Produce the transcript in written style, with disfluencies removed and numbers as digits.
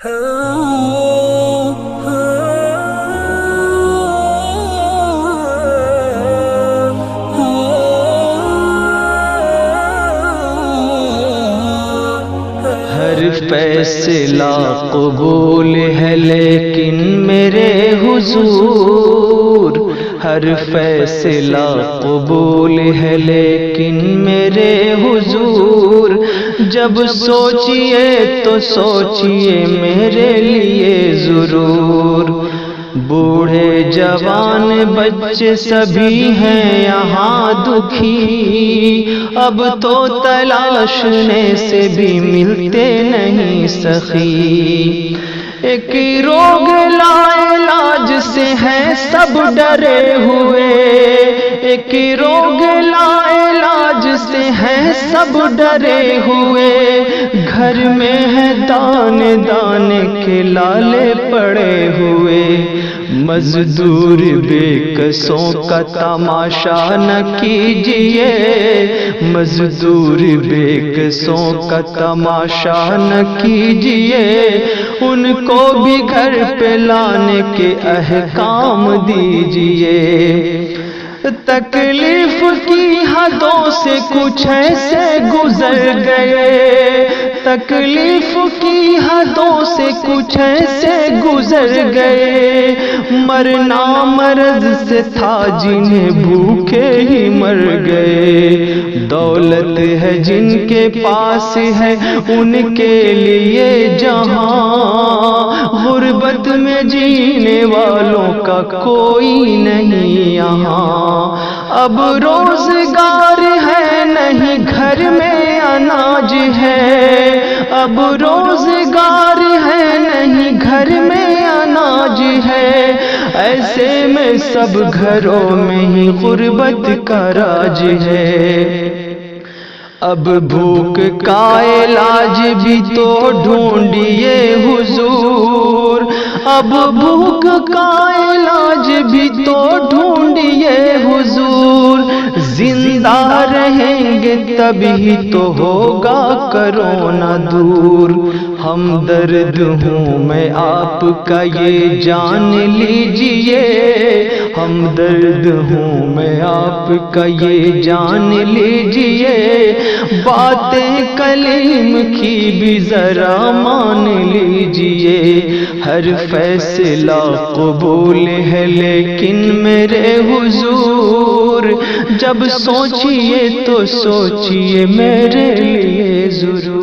ہر فیصلہ قبول ہے لیکن میرے حضور، ہر فیصلہ قبول ہے لیکن میرے حضور، جب سوچئے تو سوچئے میرے لیے ضرور۔ بوڑھے جوان بچے سبھی ہیں یہاں دکھی، اب تو تلاشنے سے بھی ملتے نہیں سخی۔ ایک روگ لا علاج سے ہیں سب ڈرے ہوئے، ایک روگ لا علاج سے ہیں سب ڈرے ہوئے، گھر میں ہے دانے دانے کے لالے پڑے ہوئے۔ مزدور بے کسوں کا تماشا نہ کیجیے، مزدور بے کسوں کا تماشا نہ کیجیے، ان کو بھی گھر پہ لانے کے احکام دیجیے۔ تکلیف کی حدوں سے کچھ ایسے گزر گئے، تکلیف کی حدوں سے کچھ ایسے گزر گئے، مرنا مرض سے تھا جنہیں بھوکے ہی مر گئے۔ دولت ہے جن کے پاس ہے ان کے لیے جہاں، غربت میں جینے والوں کا کوئی نہیں یہاں۔ اب روزگار ہے نہیں گھر میں اناج ہے، اب روزگار ہے نہیں گھر میں اناج ہے، ایسے میں سب گھروں میں ہی غربت کا راج ہے۔ اب بھوک کا علاج بھی تو ڈھونڈیے حضور، اب بھوک کا علاج بھی تو ڈھونڈیے حضور، زندہ رہیں گے تبھی تو ہوگا کرونا دور۔ ہمدرد ہوں میں آپ کا یہ جان لیجئے، ہمدرد ہوں میں آپ کا یہ جان لیجئے، باتیں کلیم کی بھی ذرا مان لیجئے۔ ہر فیصلہ قبول ہے لیکن میرے حضور، جب سوچئے تو سوچئے میرے لیے ضرور۔